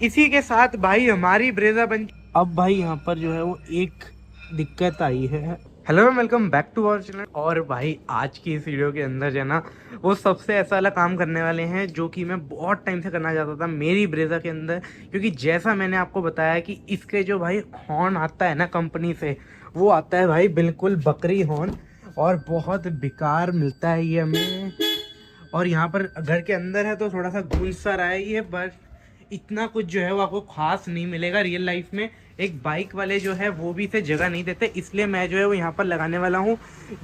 इसी के साथ भाई हमारी ब्रेजा बन। अब भाई यहाँ पर जो है वो एक दिक्कत आई है। Hello welcome back to our channel. और भाई आज की इस वीडियो के अंदर जो है ना वो सबसे ऐसा वाला काम करने वाले हैं जो कि मैं बहुत टाइम से करना चाहता था मेरी ब्रेजा के अंदर। क्योंकि जैसा मैंने आपको बताया कि इसके जो भाई हॉर्न आता है ना कंपनी से, वो आता है भाई बिल्कुल बकरी हॉर्न, और बहुत बेकार मिलता है ये हमें। और यहाँ पर घर के अंदर है तो थोड़ा सा गूंज सा रहा है ये, बट इतना कुछ जो है वो आपको खास नहीं मिलेगा रियल लाइफ में। एक बाइक वाले जो है वो भी इसे जगह नहीं देते, इसलिए मैं जो है वो यहाँ पर लगाने वाला हूँ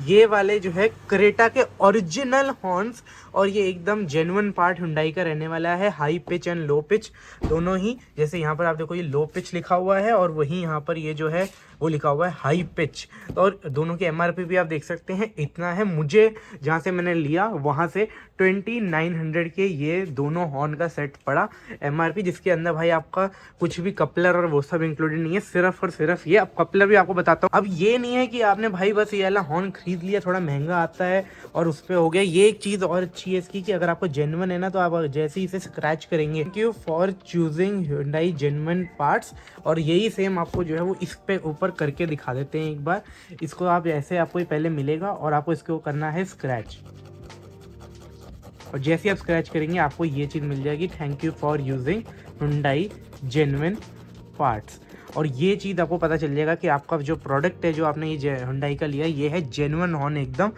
ये वाले जो है क्रेटा के ओरिजिनल हॉर्न्स। और ये एकदम जेन्युइन पार्ट हुंडई का रहने वाला है, high pitch and low pitch दोनों ही। जैसे यहाँ पर आप देखो ये लो पिच लिखा हुआ है और वहीं यहाँ पर ये जो है वो लिखा हुआ है हाई पिच। और दोनों की एमआरपी भी आप देख सकते हैं इतना है। मुझे जहाँ से मैंने लिया वहाँ से 2900 के ये दोनों हॉर्न का सेट पड़ा एमआरपी, जिसके अंदर भाई आपका कुछ भी कपलर और वो सब इंक्लूडेड नहीं है, सिर्फ और सिर्फ ये। अब कपलर भी आपको बताता हूँ। अब ये नहीं है कि आपने भाई बस ये वाला हॉर्न खरीद लिया, थोड़ा महंगा आता है और उस पर हो गया। ये एक चीज़ और अच्छी है इसकी कि अगर आपको जेन्युइन है ना तो आप जैसे ही इसे स्क्रैच करेंगे, thank you for choosing Hyundai genuine parts. और यही सेम आपको जो है वो इस पे ऊपर करके दिखा देते हैं एक बार। इसको आप ऐसे आपको ये पहले मिलेगा और आपको इसको करना है स्क्रैच, और जैसे आप स्क्रैच करेंगे आपको ये चीज़ मिल जाएगी, thank you for using Hyundai genuine parts. और ये चीज़ आपको पता चल जाएगा कि आपका जो प्रोडक्ट है जो आपने ये हुंडई का लिया ये है जेन्युइन हॉर्न एकदम।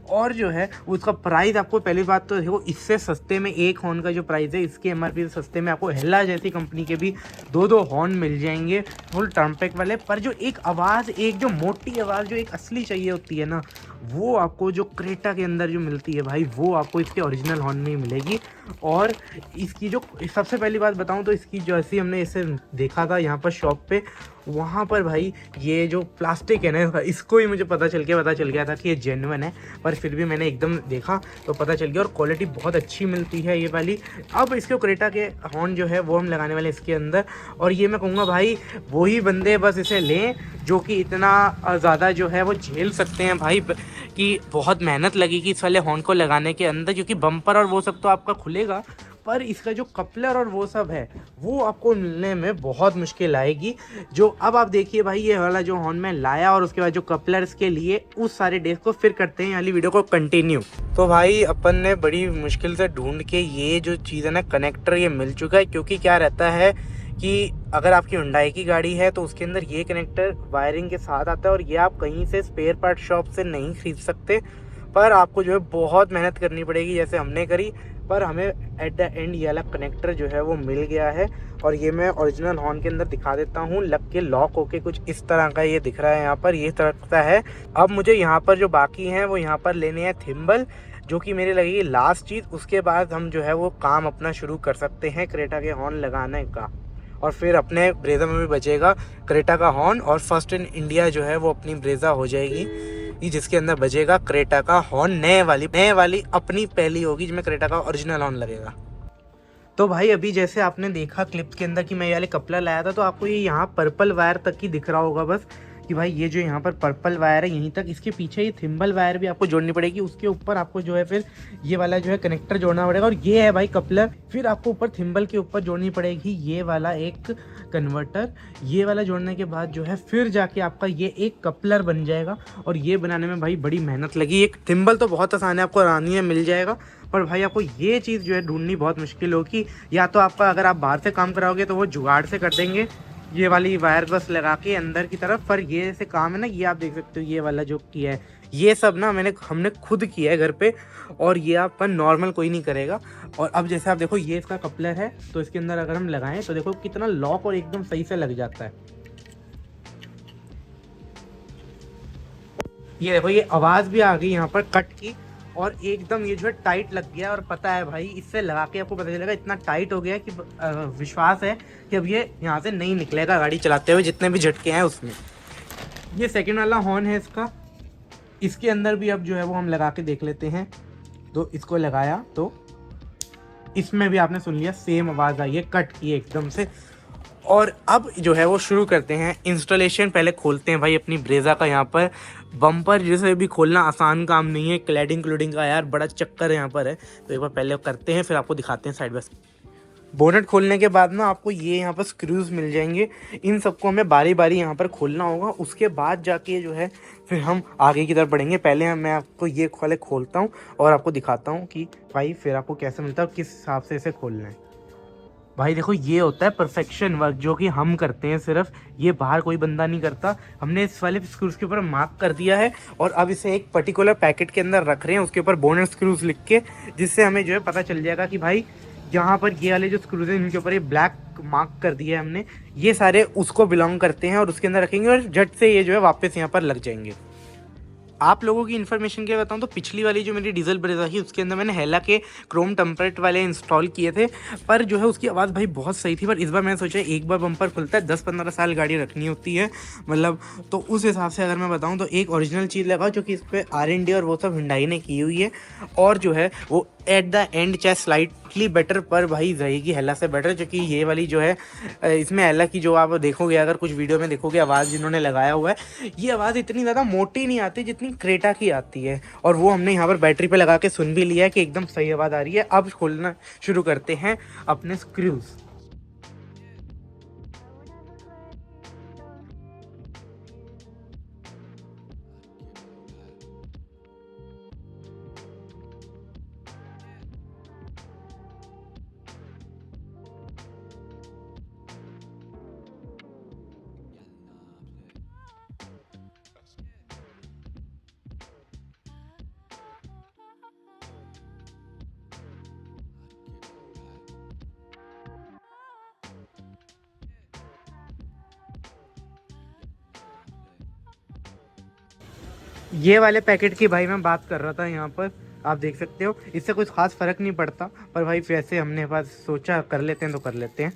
और जो है उसका प्राइस आपको पहली बात तो देखो इससे सस्ते में एक हॉर्न का जो प्राइस है इसके एमआरपी से सस्ते में आपको हेला जैसी कंपनी के भी दो हॉर्न मिल जाएंगे फुल टर्मपेक वाले। पर जो एक आवाज़, एक जो मोटी आवाज़ जो एक असली चाहिए होती है ना, वो आपको जो क्रेटा के अंदर जो मिलती है भाई वो आपको इसके ओरिजिनल हॉर्न में ही मिलेगी। और इसकी जो सबसे पहली बात बताऊं तो इसकी जैसे हमने इसे देखा था यहाँ पर शॉप पे, वहाँ पर भाई ये जो प्लास्टिक है ना इसको ही मुझे पता चल गया था कि ये जेन्युइन है। पर फिर भी मैंने एकदम देखा तो पता चल गया, और क्वालिटी बहुत अच्छी मिलती है ये वाली। अब इसके क्रेटा के हॉर्न जो है वो हम लगाने वाले इसके अंदर। और ये मैं कहूँगा भाई वही बंदे बस इसे लें जो कि इतना ज़्यादा जो है वो झेल सकते हैं भाई, कि बहुत मेहनत लगेगी इस वाले हॉर्न को लगाने के अंदर, क्योंकि बम्पर और वो सब तो आपका खुलेगा पर इसका जो कपलर और वो सब है वो आपको मिलने में बहुत मुश्किल आएगी। जो अब आप देखिए भाई ये वाला जो हॉर्न मैं लाया और उसके बाद जो कपलर्स के लिए उस सारे डेज को फिर करते हैं वाली वीडियो को कंटिन्यू। तो भाई अपन ने बड़ी मुश्किल से ढूंढ के ये जो चीज़ है ना कनेक्टर ये मिल चुका है। क्योंकि क्या रहता है कि अगर आपकी हुंडई की गाड़ी है तो उसके अंदर ये कनेक्टर वायरिंग के साथ आता है और ये आप कहीं से स्पेयर पार्ट शॉप से नहीं खरीद सकते। पर आपको जो है बहुत मेहनत करनी पड़ेगी जैसे हमने करी। पर हमें एट द एंड ये वाला कनेक्टर जो है वो मिल गया है। और ये मैं ओरिजिनल हॉर्न के अंदर दिखा देता हूँ, लग के लॉक होके कुछ इस तरह का ये दिख रहा है, यहाँ पर ये तरह का है। अब मुझे यहाँ पर जो बाकी हैं वो यहाँ पर लेने हैं थिम्बल, जो कि मेरी लगेगी लास्ट चीज़। उसके बाद हम जो है वो काम अपना शुरू कर सकते हैं क्रेटा के हॉर्न लगाने का। और फिर अपने ब्रेजा में भी बचेगा क्रेटा का हॉर्न, और फर्स्ट इन इंडिया जो है वो अपनी ब्रेजा हो जाएगी जिसके अंदर बजेगा क्रेटा का हॉर्न। नए वाली अपनी पहली होगी जिसमें क्रेटा का ओरिजिनल हॉर्न लगेगा। तो भाई अभी जैसे आपने देखा क्लिप के अंदर कि मैं ये वाले कपलर लाया था, तो आपको ये यहाँ पर्पल वायर तक ही दिख रहा होगा बस, कि भाई ये जो यहाँ पर पर्पल वायर है यहीं तक। इसके पीछे ये थिम्बल वायर भी आपको जोड़नी पड़ेगी, उसके ऊपर आपको जो है फिर ये वाला जो है कनेक्टर जोड़ना पड़ेगा। और ये है भाई कपलर, फिर आपको ऊपर थिम्बल के ऊपर जोड़नी पड़ेगी ये वाला एक कन्वर्टर। ये वाला जोड़ने के बाद जो है फिर जाके आपका ये एक कपलर बन जाएगा। और ये बनाने में भाई बड़ी मेहनत लगी। एक थिम्बल तो बहुत आसान है, आपको आसानी में मिल जाएगा, पर भाई आपको ये चीज़ जो है ढूंढनी बहुत मुश्किल होगी। या तो आपका अगर आप बाहर से काम कराओगे तो वो जुगाड़ से कर देंगे ये वाली वायर बस लगा के अंदर की तरफ। पर ये ऐसे काम है ना, ये आप देख सकते हो ये वाला जो किया है ये सब ना हमने खुद किया है घर पे, और ये अपन नॉर्मल कोई नहीं करेगा। और अब जैसे आप देखो ये इसका कपलर है, तो इसके अंदर अगर हम लगाएं तो देखो कितना लॉक और एकदम सही से लग जाता है। ये देखो ये आवाज़ भी आ गई यहाँ पर कट की, और एकदम ये जो है टाइट लग गया। और पता है भाई इससे लगा के आपको पता चलेगा इतना टाइट हो गया कि विश्वास है कि अब ये यहाँ से नहीं निकलेगा गाड़ी चलाते हुए, जितने भी झटके हैं उसमें। ये सेकंड वाला हॉर्न है इसका, इसके अंदर भी अब जो है वो हम लगा के देख लेते हैं। तो इसको लगाया तो इसमें भी आपने सुन लिया सेम आवाज़ आई है कट की एकदम से। और अब जो है वो शुरू करते हैं इंस्टॉलेशन। पहले खोलते हैं भाई अपनी ब्रेजा का यहाँ पर बम्पर, जैसे भी खोलना आसान काम नहीं है, क्लैडिंग का यार बड़ा चक्कर यहाँ पर है। तो एक बार पहले करते हैं फिर आपको दिखाते हैं साइड बाय साइड। बोनट खोलने के बाद ना आपको ये यहाँ पर स्क्रूज मिल जाएंगे, इन सबको हमें बारी बारी यहाँ पर खोलना होगा। उसके बाद जाके जो है फिर हम आगे की तरफ बढ़ेंगे। पहले मैं आपको ये खोलता हूँ और आपको दिखाता हूँ कि भाई फिर आपको कैसे मिलता है और किस हिसाब से इसे खोलना है। भाई देखो ये होता है परफेक्शन वर्क जो कि हम करते हैं, सिर्फ ये बाहर कोई बंदा नहीं करता। हमने इस वाले स्क्रूज के ऊपर मार्क कर दिया है और अब इसे एक पर्टिकुलर पैकेट के अंदर रख रहे हैं, उसके ऊपर बोनट स्क्रूज लिख के, जिससे हमें जो है पता चल जाएगा कि भाई यहाँ पर ये वाले जो स्क्रूज हैं इनके ऊपर ये ब्लैक मार्क कर दिया है हमने, ये सारे उसको बिलोंग करते हैं और उसके अंदर रखेंगे और झट से ये जो है वापस यहाँ पर लग जाएंगे। आप लोगों की इन्फॉर्मेशन के बताऊं तो पिछली वाली जो मेरी डीजल ब्रेजा थी उसके अंदर मैंने हेला के क्रोम टेम्परेट वाले इंस्टॉल किए थे, पर जो है उसकी आवाज़ भाई बहुत सही थी। पर इस बार मैंने सोचा एक बार बम्पर खुलता है, 10-15 साल गाड़ी रखनी होती है मतलब, तो उस हिसाब से अगर मैं बताऊं तो एक ओरिजिनल चीज़ लगाओ जो कि इस पर R&D और वो सब हिंडाई ने की हुई है, और जो है वो एट द एंड चाहे स्लाइटली बेटर पर भाई रहेगी हेला से बेटर। जो कि ये वाली जो है इसमें हेला की जो आप देखोगे, अगर कुछ वीडियो में देखोगे आवाज़ जिन्होंने लगाया हुआ है, ये आवाज़ इतनी ज़्यादा मोटी नहीं आती जितनी क्रेटा की आती है। और वो हमने यहाँ पर बैटरी पे लगा के सुन भी लिया है कि एकदम सही आवाज़ आ रही है। अब खोलना शुरू करते हैं अपने स्क्रूज। ये वाले पैकेट की भाई मैं बात कर रहा था, यहाँ पर आप देख सकते हो, इससे कुछ खास फर्क नहीं पड़ता, पर भाई वैसे हमने पास सोचा कर लेते हैं तो कर लेते हैं।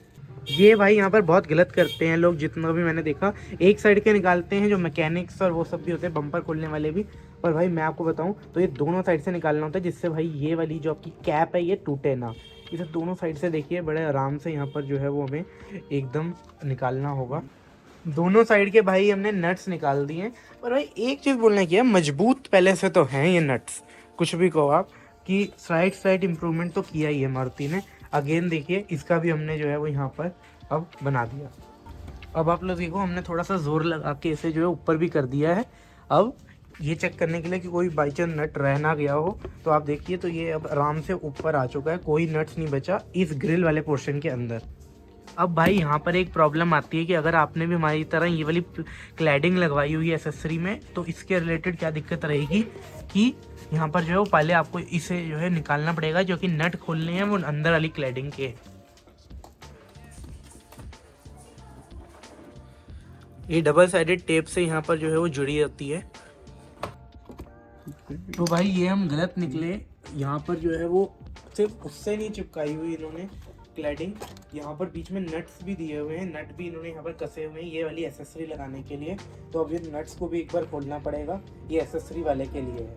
ये भाई यहाँ पर बहुत गलत करते हैं लोग, जितना भी मैंने देखा एक साइड के निकालते हैं जो मैकेनिक्स और वो सब भी होते हैं, बम्पर खोलने वाले भी। पर भाई मैं आपको बताऊँ तो ये दोनों साइड से निकालना होता है, जिससे भाई ये वाली जो आपकी कैप है ये टूटे ना। इसे दोनों साइड से देखिए बड़े आराम से यहाँ पर जो है वो हमें एकदम निकालना होगा। दोनों साइड के भाई हमने नट्स निकाल दिए हैं। पर भाई एक चीज़ बोलना की है, मजबूत पहले से तो हैं ये नट्स, कुछ भी कहो आप, कि स्लाइड इम्प्रूवमेंट तो किया ही है मारुति ने। अगेन देखिए इसका भी हमने जो है वो यहाँ पर अब बना दिया। अब आप लोग देखो हमने थोड़ा सा जोर लगा के इसे जो है ऊपर भी कर दिया है। अब ये चेक करने के लिए कि कोई बाई चांस नट रह ना गया हो, तो आप देखिए तो ये अब आराम से ऊपर आ चुका है, कोई नट्स नहीं बचा इस ग्रिल वाले पोर्शन के अंदर। अब भाई यहाँ पर एक प्रॉब्लम आती है कि अगर आपने भी हमारी तरह ये वाली क्लैडिंग लगवाई हुई है एसेसरी में, तो इसके रिलेटेड क्या दिक्कत रहेगी कि यहाँ पर जो है वो पहले आपको इसे जो है निकालना पड़ेगा, जो कि नट खोलने हैं वो अंदर वाली क्लैडिंग के। ये डबल साइडेड टेप से यहाँ पर जो है वो जुड़ी रहती है। तो भाई ये हम गलत निकले, यहाँ पर जो है वो सिर्फ उससे नहीं चिपकाई हुई इन्होंने क्लैडिंग, यहाँ पर बीच में नट्स भी दिए हुए हैं, नट भी इन्होंने यहाँ पर कसे हुए हैं ये वाली एसेसरी लगाने के लिए। तो अब ये नट्स को भी एक बार खोलना पड़ेगा, ये एसेसरी वाले के लिए है।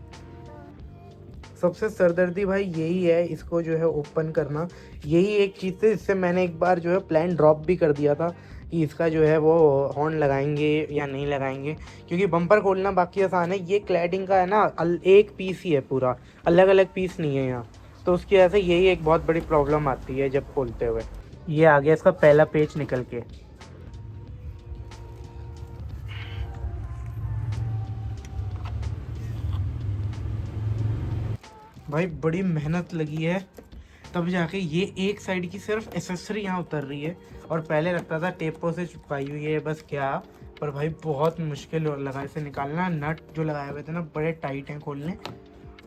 सबसे सरदर्दी भाई यही है, इसको जो है ओपन करना, यही एक चीज़ थी जिससे मैंने एक बार जो है प्लान ड्रॉप भी कर दिया था कि इसका जो है वो हॉर्न लगाएंगे या नहीं लगाएंगे, क्योंकि बम्पर खोलना बाकी आसान है, ये क्लैडिंग का है ना एक पीस ही है पूरा, अलग अलग पीस नहीं है यहाँ, तो उसकी वजह से यही एक बहुत बड़ी प्रॉब्लम आती है जब खोलते हुए। ये आ गया इसका पहला पेज निकल के। भाई बड़ी मेहनत लगी है तब जाके ये एक साइड की सिर्फ एसेसरी यहाँ उतर रही है, और पहले लगता था टेपों से चिपकाई हुई है बस क्या, पर भाई बहुत मुश्किल लगा इसे निकालना। नट जो लगाए हुए थे ना बड़े टाइट हैं खोलने,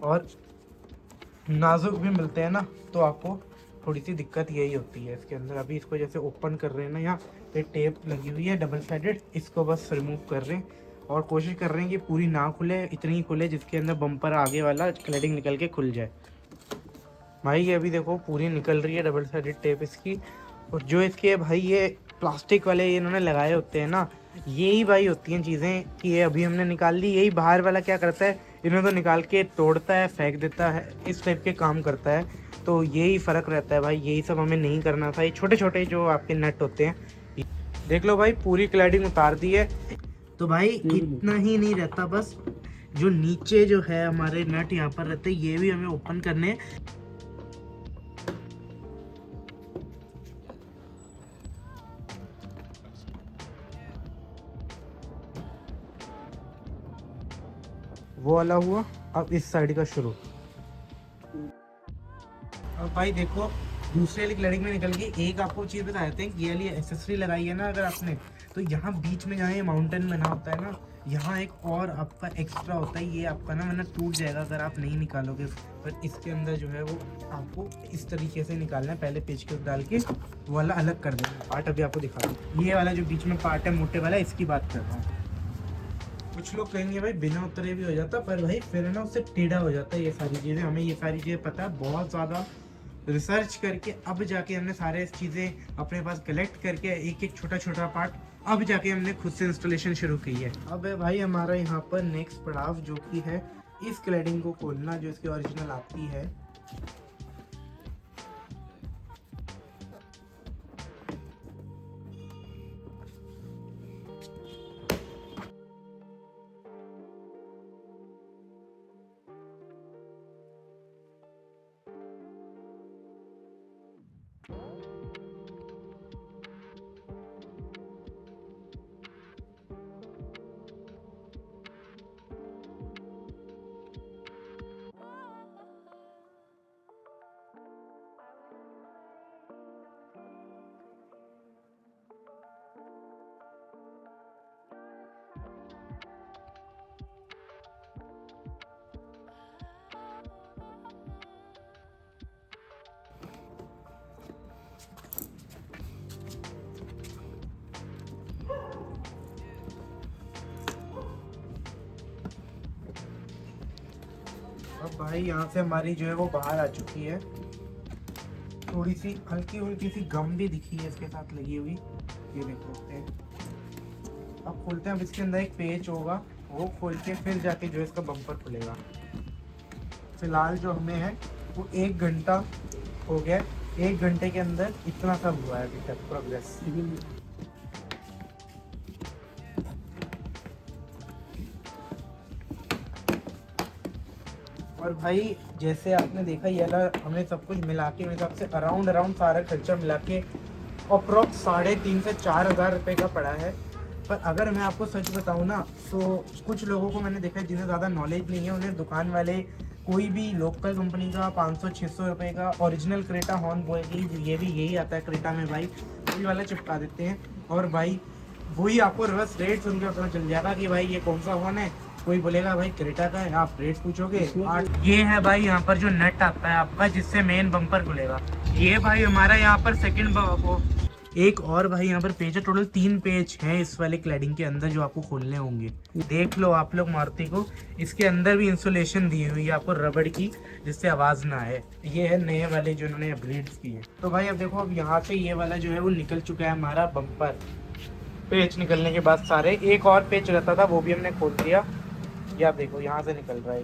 और नाजुक भी मिलते हैं ना, तो आपको थोड़ी सी दिक्कत यही होती है इसके अंदर। अभी इसको जैसे ओपन कर रहे हैं ना, यहाँ पे टेप लगी हुई है डबल साइडेड, इसको बस रिमूव कर रहे हैं और कोशिश कर रहे हैं कि पूरी ना खुले, इतनी ही खुले जिसके अंदर बम्पर आगे वाला क्लैडिंग निकल के खुल जाए। भाई ये अभी देखो पूरी निकल रही है डबल साइडेड टेप इसकी, और जो इसके भाई ये प्लास्टिक वाले ये इन्होंने लगाए होते हैं ना, यही भाई होती हैं चीज़ें कि ये अभी हमने निकाल ली, यही बाहर वाला क्या करता है इन्हें तो निकाल के तोड़ता है फेंक देता है, इस टाइप के काम करता है। तो यही फ़र्क रहता है भाई, यही सब हमें नहीं करना था। ये छोटे छोटे जो आपके नट होते हैं, देख लो भाई पूरी क्लैडिंग उतार दी है। तो भाई इतना ही नहीं रहता, बस जो नीचे जो है हमारे नट यहाँ पर रहते हैं ये भी हमें ओपन करने हैं। वो वाला हुआ। अब इस साइड का शुरू। अब भाई देखो, दूसरे वाली क्लैडिंग में निकल गई। एक आपको चीज़ बता देते हैं, ये वाली एसेसरी लगाई है ना अगर आपने, तो यहाँ बीच में जहाँ ये माउंटेन बना होता है ना, यहाँ एक और आपका एक्स्ट्रा होता है, ये आपका ना वरना टूट जाएगा अगर आप नहीं निकालोगे। पर इसके अंदर जो है वो आपको इस तरीके से निकालना है, पहले पेच के डाल के वो वाला अलग कर देना है। पार्ट अभी आपको दिखा दूँ, ये वाला जो बीच में पार्ट है मोटे वाला, इसकी बात कर रहा हूँ। कुछ लोग कहेंगे भाई बिना उतरे भी हो जाता, पर भाई फिर है ना उससे टेढ़ा हो जाता है। ये सारी चीज़ें हमें, ये सारी चीज़ें पता है, बहुत ज़्यादा रिसर्च करके अब जाके हमने सारे चीज़ें अपने पास कलेक्ट करके एक एक छोटा छोटा पार्ट अब जाके हमने खुद से इंस्टॉलेशन शुरू की है। अब है भाई हमारा यहाँ पर नेक्स्ट पड़ाव, जो कि है इस क्लैडिंग को खोलना, जो इसकी ओरिजिनल आती है। अब भाई यहाँ से हमारी जो है वो बाहर आ चुकी है। थोड़ी सी हल्की हल्की सी गम भी दिखी है इसके साथ लगी हुई, ये देख सकते हैं। अब खोलते हैं। अब इसके अंदर एक पेज होगा, वो खोल के फिर जाके जो है इसका बम्पर खुलेगा। फिलहाल जो हमें है वो 1 घंटा हो गया। 1 घंटे के अंदर इतना सब हुआ है अभी तक प्रोग्रेस। और भाई जैसे आपने देखा, ये वाला हमने सब कुछ मिला के, मेरे हिसाब से अराउंड सारा खर्चा मिला के अप्रॉक्स 3,500 से 4,000 रुपये का पड़ा है। पर अगर मैं आपको सच बताऊं ना, तो कुछ लोगों को मैंने देखा है जिन्हें ज़्यादा नॉलेज नहीं है, उन्हें दुकान वाले कोई भी लोकल कंपनी का 500-600 रुपये का ओरिजिनल क्रेटा हॉर्न बोएगी, ये भी यही आता है क्रेटा में भाई, वही वाला चिपका देते हैं। और भाई वही आपको रिवर्स रेट सुन के पता चल जाएगा कि भाई ये कौन सा हॉर्न है। कोई बोलेगा भाई क्रेटा का है, आप रेट पूछोगे 8। ये है भाई यहाँ पर जो नट आता है आपका, जिससे मेन बम्पर खुलेगा। ये भाई हमारा यहाँ पर सेकंड वो एक और भाई यहाँ पर पेज है। टोटल 3 पेज हैं इस वाले क्लैडिंग के अंदर जो आपको खोलने होंगे। देख लो आप लोग मारुति को, इसके अंदर भी इंसुलेशन दी हुई है आपको रबड़ की, जिससे आवाज ना आए। ये है नए वाले जो इन्होंने अपग्रेड्स किए। तो भाई अब देखो, अब यहाँ से ये वाला जो है वो निकल चुका है हमारा बम्पर। पेज निकलने के बाद सारे, एक और पेज रहता था वो भी हमने खोल दिया। ये आप देखो यहाँ से निकल रहा है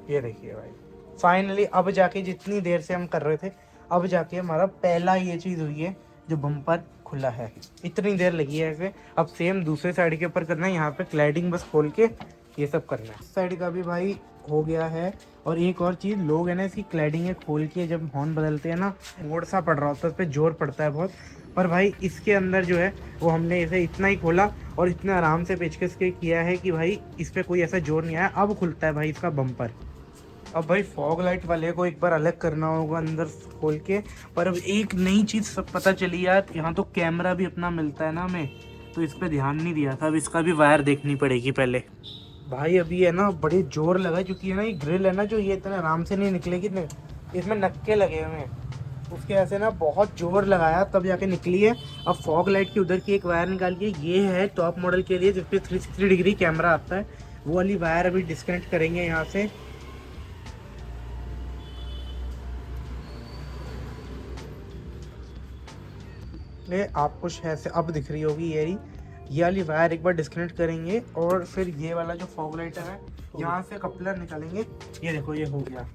ये देखिए भाई। फाइनली अब जाके, जितनी देर से हम कर रहे थे, अब जाके हमारा पहला ये चीज़ हुई है जो बम्पर खुला है। इतनी देर लगी है ऐसे। अब सेम दूसरे साइड के ऊपर करना है, यहाँ पे क्लैडिंग बस खोल के ये सब करना है। इस साइड का भी भाई हो गया है। और एक और चीज़, लोग है ना इसकी क्लैडिंग खोल के जब हॉर्न बदलते हैं ना, मोड़ सा पड़ रहा होता है, उस पर जोर पड़ता है बहुत। पर भाई इसके अंदर जो है वो हमने इसे इतना ही खोला और इतने आराम से पेचकस के किया है कि भाई इस पर कोई ऐसा जोर नहीं आया। अब खुलता है भाई इसका बम्पर। अब भाई फॉग लाइट वाले को एक बार अलग करना होगा अंदर खोल के। पर अब एक नई चीज़ सब पता चली यार, यहाँ तो कैमरा भी अपना मिलता है ना हमें, तो इस पर ध्यान नहीं दिया था। अब इसका भी वायर देखनी पड़ेगी पहले। भाई अभी है ना बड़ी जोर लगा, क्योंकि है ना ये ग्रिल है ना जो, ये इतने आराम से नहीं निकलेगी, इसमें नक्के लगे हुए हैं। उसके ऐसे ना बहुत जोर लगाया तब जाके निकली है। अब फॉग लाइट की उधर की एक वायर निकालिए, ये है टॉप मॉडल के लिए जिसपे 360 डिग्री कैमरा आता है। वो वाली वायर अभी डिस्कनेक्ट करेंगे यहाँ से। ले आपको शायद से अब दिख रही होगी ये वाली वायर एक बार डिस्कनेक्ट करेंगे, और फिर ये वाला जो फॉग लाइटर है यहाँ से कपलर निकालेंगे। ये देखो ये हो गया,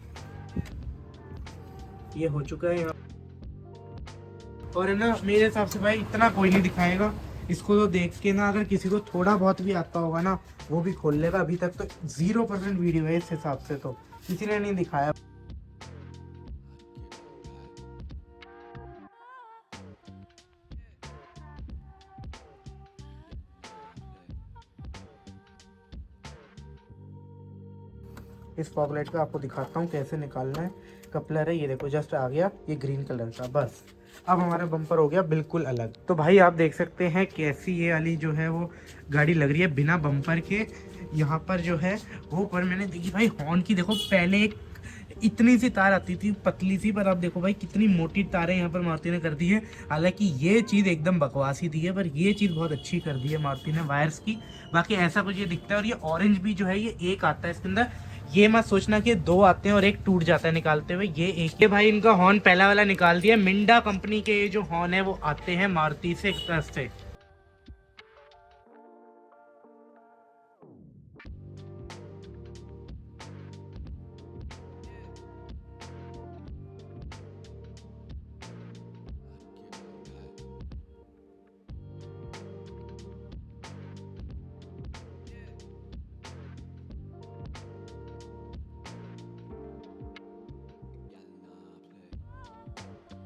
ये हो चुका है यहाँ। और है ना मेरे हिसाब से भाई इतना कोई नहीं दिखाएगा इसको, तो देख के ना अगर किसी को थोड़ा बहुत भी आता होगा ना वो भी खोल लेगा। अभी तक तो 0% वीडियो है इस हिसाब से, तो किसी ने नहीं दिखाया। इस फॉग लाइट का आपको दिखाता हूँ कैसे निकालना है। कपलर है, ये देखो जस्ट आ गया ये ग्रीन कलर का। बस अब हमारा बम्पर हो गया बिल्कुल अलग। तो भाई आप देख सकते हैं कैसी ये वाली जो है वो गाड़ी लग रही है बिना बम्पर के। यहाँ पर जो है वो पर मैंने देखी भाई हॉर्न की, देखो पहले एक इतनी सी तार आती थी पतली सी, पर अब देखो भाई कितनी मोटी तारें यहाँ पर मारुति ने कर दी है। हालांकि ये चीज़ एकदम बकवास ही थी है, पर ये चीज़ बहुत अच्छी कर दी है मारुति ने वायर्स की। बाकी ऐसा कुछ ये दिखता है। और ये ऑरेंज भी जो है ये एक आता है इसके अंदर, ये मत सोचना कि दो आते हैं और एक टूट जाता है निकालते हुए, ये एक। ये भाई इनका हॉर्न पहला वाला निकाल दिया। मिंडा कंपनी के ये जो हॉर्न है वो आते हैं मारुति से एक तरफ से।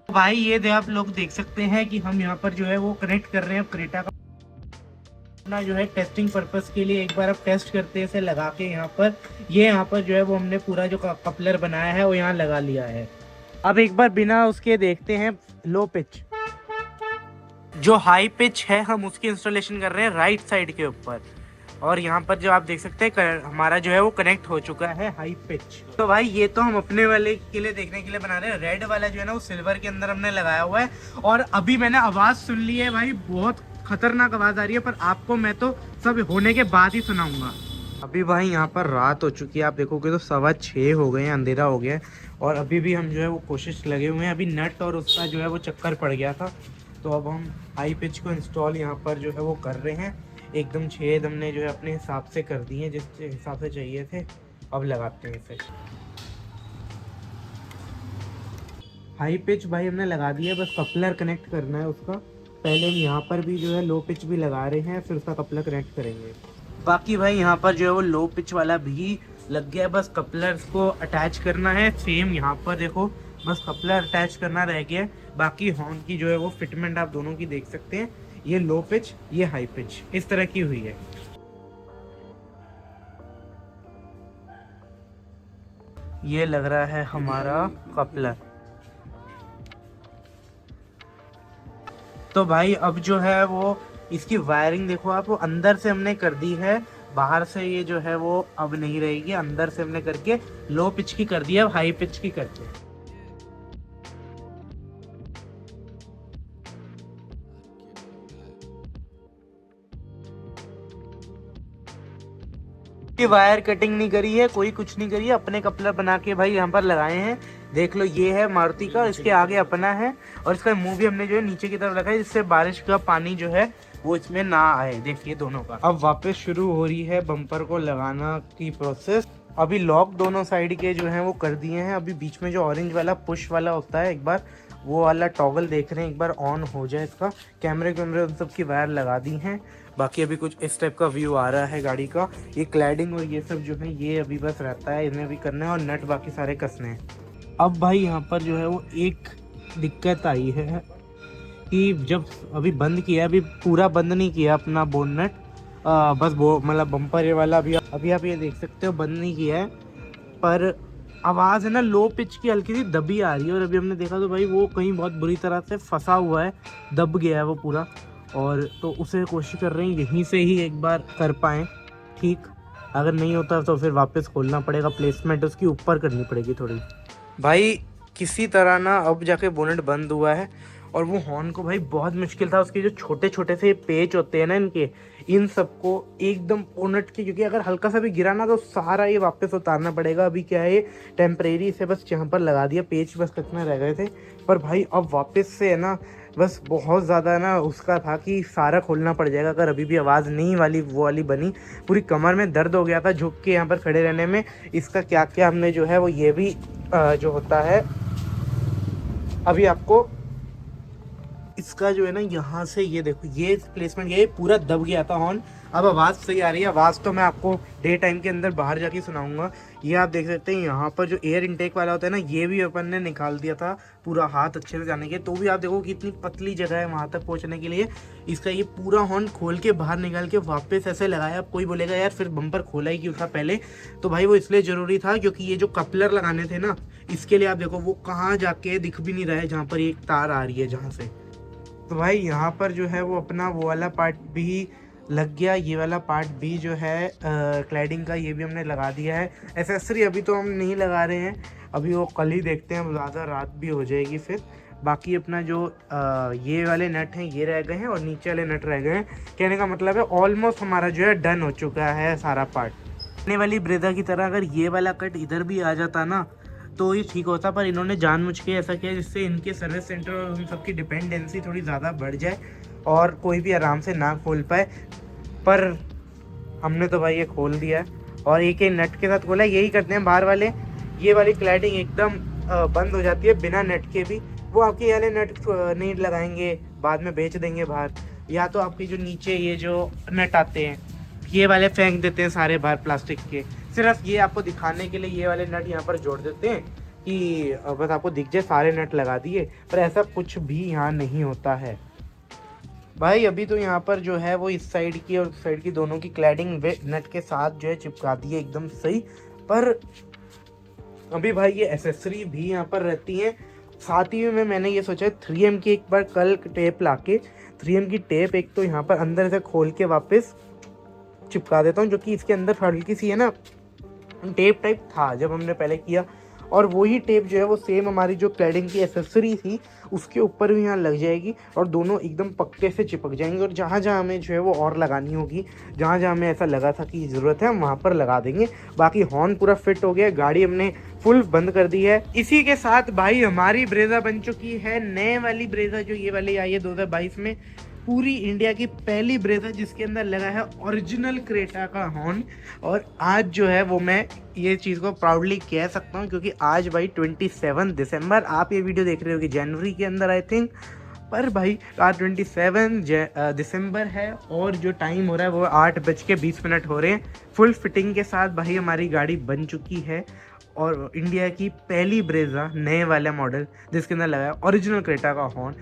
भाई ये दे आप लोग देख सकते हैं कि हम यहाँ पर जो है वो कनेक्ट कर रहे हैं क्रेटा का अपना जो है टेस्टिंग पर्पस के लिए। एक बार अब टेस्ट करते हैं इसे लगा के। यहाँ पर ये यहाँ पर जो है वो हमने पूरा जो कपलर बनाया है वो यहाँ लगा लिया है। अब एक बार बिना उसके देखते हैं लो पिच। जो हाई पिच है हम उसकी इंस्टॉलेशन कर रहे हैं राइट साइड के ऊपर। और यहाँ पर जो आप देख सकते हैं हमारा जो है वो कनेक्ट हो चुका है हाई पिच। तो भाई ये तो हम अपने वाले के लिए देखने के लिए बना रहे हैं। रेड वाला जो है ना वो सिल्वर के अंदर हमने लगाया हुआ है। और अभी मैंने आवाज़ सुन ली है भाई, बहुत खतरनाक आवाज़ आ रही है, पर आपको मैं तो सब होने के बाद ही सुनाऊंगा। अभी भाई यहाँ पर रात हो चुकी है, आप देखोगे तो 6:15 हो गए हैं, अंधेरा हो गया है। और अभी भी हम जो है वो कोशिश लगे हुए हैं। अभी नट और उसका जो है वो चक्कर पड़ गया था, तो अब हम हाई पिच को इंस्टॉल यहाँ पर जो है वो कर रहे हैं। एकदम छेद हमने जो है अपने हिसाब से कर दिए जिस हिसाब से चाहिए थे। अब लगाते हैं इसे। हाई पिच भाई हमने लगा दिया, बस कपलर कनेक्ट करना है उसका। पहले हम यहाँ पर भी जो है लो पिच भी लगा रहे हैं, फिर उसका कपलर कनेक्ट करेंगे। बाकी भाई यहाँ पर जो है वो लो पिच वाला भी लग गया, बस कपलर को अटैच करना है। सेम यहाँ पर देखो बस कपलर अटैच करना रह गया। बाकी हॉर्न की जो है वो फिटमेंट आप दोनों की देख सकते हैं, ये लो पिच ये हाई पिच इस तरह की हुई है। ये लग रहा है हमारा कपलर। तो भाई अब जो है वो इसकी वायरिंग देखो आप, वो अंदर से हमने कर दी है, बाहर से ये जो है वो अब नहीं रहेगी। अंदर से हमने करके लो पिच की कर दी है, अब हाई पिच की करके। की वायर कटिंग नहीं करी है, कोई कुछ नहीं करी है, अपने कपलर बना के भाई यहाँ पर लगाए हैं। देख लो ये है मारुति का, इसके आगे अपना है। और इसका मुंह भी हमने जो है नीचे की तरफ रखा है, जिससे बारिश का पानी जो है वो इसमें ना आए। देखिए दोनों का अब वापस शुरू हो रही है बम्पर को लगाना की प्रोसेस। अभी लॉक दोनों साइड के जो है वो कर दिए हैं। अभी बीच में जो ऑरेंज वाला पुश वाला होता है, एक बार वो वाला टॉगल देख रहे हैं, एक बार ऑन हो जाए इसका। कैमरे उन सब की वायर लगा दी हैं। बाकी अभी कुछ इस टाइप का व्यू आ रहा है गाड़ी का। ये क्लैडिंग और ये सब जो है ये अभी बस रहता है, इन्हें भी करना है और नट बाकी सारे कसने हैं। अब भाई यहाँ पर जो है वो एक दिक्कत आई है कि जब अभी बंद किया, अभी पूरा बंद नहीं किया अपना बोनट, बस वो मतलब बम्पर ये वाला अभी आप ये देख सकते हो बंद नहीं किया है। पर आवाज़ है ना लो पिच की हल्की सी दबी आ रही है। और अभी हमने देखा तो भाई वो कहीं बहुत बुरी तरह से फंसा हुआ है, दब गया है वो पूरा। और तो उसे कोशिश कर रहे हैं यहीं से ही एक बार कर पाएँ ठीक। अगर नहीं होता तो फिर वापस खोलना पड़ेगा, प्लेसमेंट उसकी ऊपर करनी पड़ेगी थोड़ी। भाई किसी तरह ना अब जाके बोनेट बंद हुआ है। और वो हॉर्न को भाई बहुत मुश्किल था, उसके जो छोटे छोटे से पेच होते हैं ना इनके, इन सबको एकदम बोनेट के, क्योंकि अगर हल्का सा भी गिरा ना तो सारा ये वापस उतारना पड़ेगा। अभी क्या है ये टेम्परेरी से बस यहाँ पर लगा दिया, पेच बस कसना रह गए थे। पर भाई अब वापस से है ना बस बहुत ज़्यादा ना उसका था कि सारा खोलना पड़ जाएगा अगर अभी भी आवाज़ नहीं वाली वो वाली बनी। पूरी कमर में दर्द हो गया था झुक के यहाँ पर खड़े रहने में। इसका क्या क्या हमने जो है वो ये भी जो होता है अभी आपको इसका जो है ना यहाँ से ये देखो ये प्लेसमेंट, ये पूरा दब गया था हॉर्न। अब आवाज़ सही आ रही है? आवाज़ तो मैं आपको डे टाइम के अंदर बाहर जाके सुनाऊंगा। ये आप देख सकते हैं यहाँ पर जो एयर इनटेक वाला होता है ना, ये भी अपन ने निकाल दिया था पूरा हाथ अच्छे से जाने के, तो भी आप देखो कि इतनी पतली जगह है वहाँ तक पहुँचने के लिए। इसका ये पूरा हॉर्न खोल के बाहर निकाल के वापस ऐसे लगाया। अब कोई बोलेगा यार फिर बम्पर खोला ही क्यों था पहले, तो भाई वो इसलिए ज़रूरी था क्योंकि ये जो कपलर लगाने थे ना, इसके लिए आप देखो वो कहाँ जाके दिख भी नहीं रहा है, जहाँ पर एक तार आ रही है जहाँ से। तो भाई यहाँ पर जो है वो अपना वो वाला पार्ट भी लग गया, ये वाला पार्ट भी जो है क्लैडिंग का, ये भी हमने लगा दिया है। एसेसरी अभी तो हम नहीं लगा रहे हैं, अभी वो कल ही देखते हैं, ज़्यादा रात भी हो जाएगी फिर। बाकी अपना जो ये वाले नट हैं ये रह गए हैं और नीचे वाले नट रह गए हैं। कहने का मतलब है ऑलमोस्ट हमारा जो है डन हो चुका है सारा पार्ट। आने वाली ब्रेजा की तरह अगर ये वाला कट इधर भी आ जाता ना तो ये ठीक होता, पर इन्होंने जानबूझ के ऐसा किया जिससे इनके सर्विस सेंटर और उन सबकी डिपेंडेंसी थोड़ी ज़्यादा बढ़ जाए और कोई भी आराम से ना खोल पाए। पर हमने तो भाई ये खोल दिया है और एक ही नट के साथ खोला। यही करते हैं बाहर वाले, ये वाली क्लैडिंग एकदम बंद हो जाती है बिना नट के भी। वो आपके ये वाले नट नहीं लगाएंगे, बाद में बेच देंगे बाहर, या तो आपके जो नीचे ये जो नट आते हैं ये वाले फेंक देते हैं सारे बाहर प्लास्टिक के। सिर्फ ये आपको दिखाने के लिए ये वाले नट यहाँ पर जोड़ देते हैं कि बस आपको दिख जाए सारे नट लगा दिए, पर ऐसा कुछ भी यहाँ नहीं होता है भाई। अभी तो यहाँ पर जो है वो इस साइड की और उस साइड की दोनों की क्लैडिंग नट के साथ जो है चिपका दी है एकदम सही। पर अभी भाई ये एसेसरी भी यहाँ पर रहती हैं। साथ ही में मैंने ये सोचा 3M की एक बार कल टेप लाके 3M की टेप एक तो यहाँ पर अंदर से खोल के वापस चिपका देता हूँ, जो कि इसके अंदर हल्की सी है ना टेप टाइप था जब हमने पहले किया, और वही टेप जो है वो सेम हमारी जो क्लैडिंग की एसेसरी थी उसके ऊपर भी यहाँ लग जाएगी और दोनों एकदम पक्के से चिपक जाएंगे। और जहाँ जहाँ हमें जो है वो और लगानी होगी, जहाँ जहाँ हमें ऐसा लगा था कि ज़रूरत है हम वहाँ पर लगा देंगे। बाकी हॉर्न पूरा फिट हो गया, गाड़ी हमने फुल बंद कर दी है। इसी के साथ भाई हमारी ब्रेजा बन चुकी है नए वाली ब्रेजा, जो ये वाली आई है 2022 में, पूरी इंडिया की पहली ब्रेजा जिसके अंदर लगा है ओरिजिनल क्रेटा का हॉर्न। और आज जो है वो मैं ये चीज़ को प्राउडली कह सकता हूँ क्योंकि आज भाई 27 दिसंबर, आप ये वीडियो देख रहे हो कि जनवरी के अंदर आई थिंक, पर भाई आज 27 दिसंबर है और जो टाइम हो रहा है वो 8:20 हो रहे हैं। फुल फिटिंग के साथ भाई हमारी गाड़ी बन चुकी है और इंडिया की पहली ब्रेजा नए वाला मॉडल जिसके अंदर लगा है ओरिजिनल क्रेटा का हॉर्न।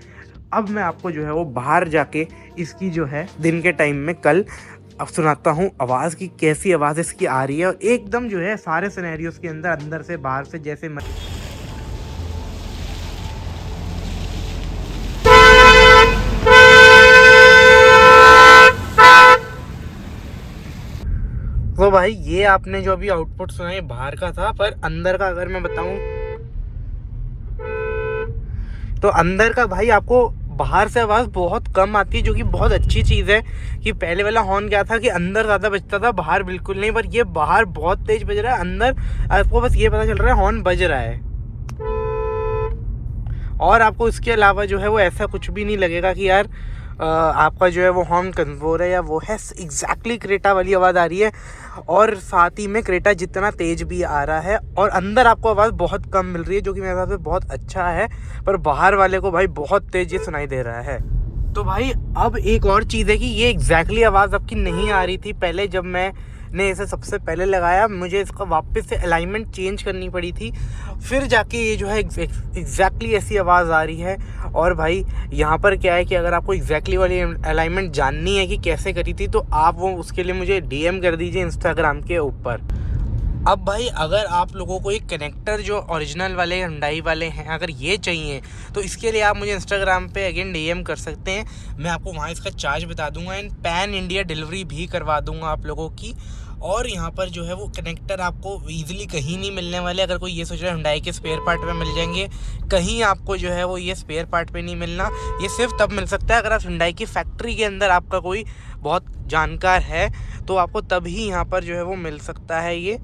अब मैं आपको जो है वो बाहर जाके इसकी जो है दिन के टाइम में कल अब सुनाता हूँ आवाज़ की, कैसी आवाज़ इसकी आ रही है। और एकदम जो है सारे सिनेरियोस के अंदर अंदर से बाहर से जैसे तो भाई ये आपने जो अभी आउटपुट सुना है बाहर का था, पर अंदर का अगर मैं बताऊं तो अंदर का भाई आपको बाहर से आवाज़ बहुत कम आती है, जो कि बहुत अच्छी चीज़ है। कि पहले वाला हॉर्न क्या था कि अंदर ज़्यादा बजता था, बाहर बिल्कुल नहीं, पर ये बाहर बहुत तेज बज रहा है, अंदर आपको बस ये पता चल रहा है हॉर्न बज रहा है। और आपको इसके अलावा जो है वो ऐसा कुछ भी नहीं लगेगा कि यार आपका जो है वो हॉर्न कमज़ोर है या वो है। एग्जैक्टली क्रेटा वाली आवाज़ आ रही है और साथ ही में क्रेटा जितना तेज भी आ रहा है और अंदर आपको आवाज़ बहुत कम मिल रही है, जो कि मेरे हिसाब से बहुत अच्छा है। पर बाहर वाले को भाई बहुत तेज ये सुनाई दे रहा है। तो भाई अब एक और चीज़ है कि ये एग्जैक्टली आवाज़ आपकी नहीं आ रही थी पहले जब मैंने इसे सबसे पहले लगाया, मुझे इसका वापस से अलाइनमेंट चेंज करनी पड़ी थी, फिर जाके ये जो है एग्जैक्टली ऐसी आवाज़ आ रही है। और भाई यहाँ पर क्या है कि अगर आपको एग्जैक्टली वाली अलाइनमेंट जाननी है कि कैसे करी थी, तो आप वो उसके लिए मुझे DM कर दीजिए इंस्टाग्राम के ऊपर। अब भाई अगर आप लोगों को एक कनेक्टर जो ओरिजिनल वाले हुंडई वाले हैं अगर ये चाहिए, तो इसके लिए आप मुझे इंस्टाग्राम पे अगेन DM कर सकते हैं। मैं आपको वहाँ इसका चार्ज बता दूंगा एंड पैन इंडिया डिलीवरी भी करवा दूंगा आप लोगों की। और यहाँ पर जो है वो कनेक्टर आपको ईजिली कहीं नहीं मिलने वाले। अगर कोई ये सोच रहा है हुंडई के स्पेयर पार्ट पे मिल जाएंगे, कहीं आपको जो है वो ये स्पेयर पार्ट पे नहीं मिलना। ये सिर्फ तब मिल सकता है अगर आप हुंडई की फैक्ट्री के अंदर आपका कोई बहुत जानकार है, तो आपको तभी यहाँ पर जो है वो मिल सकता है ये।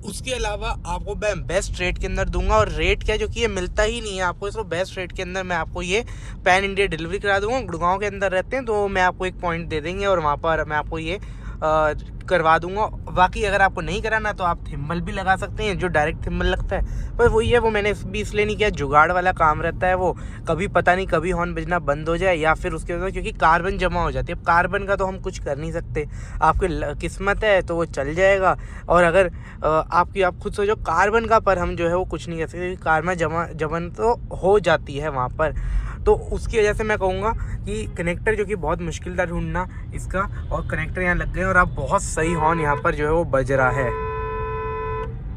उसके अलावा आपको मैं बेस्ट रेट के अंदर दूंगा, और रेट क्या जो कि ये मिलता ही नहीं है आपको, इसको बेस्ट रेट के अंदर मैं आपको ये पैन इंडिया डिलीवरी करा दूंगा। गुड़गांव के अंदर रहते हैं तो मैं आपको एक पॉइंट दे देंगे और वहाँ पर मैं आपको ये करवा दूंगा। बाकी अगर आपको नहीं कराना तो आप थिम्बल भी लगा सकते हैं, जो डायरेक्ट थिम्बल लगता है। पर वही है, वो मैंने भी इसलिए नहीं किया, जुगाड़ वाला काम रहता है वो, कभी पता नहीं कभी हॉर्न बजना बंद हो जाए या फिर उसके वजह, क्योंकि कार्बन जमा हो जाती है। अब कार्बन का तो हम कुछ कर नहीं सकते, आपकी किस्मत है तो वो चल जाएगा। और अगर आप खुद सोचो कार्बन का, पर हम जो है वो कुछ नहीं कर सकते, क्योंकि कार्बन जमन तो हो जाती है वहाँ पर। तो उसकी वजह से मैं कहूँगा कि कनेक्टर जो कि बहुत मुश्किल था ढूंढना इसका, और कनेक्टर यहाँ लग गए और अब बहुत सही हॉर्न यहाँ पर जो है वो बज रहा है।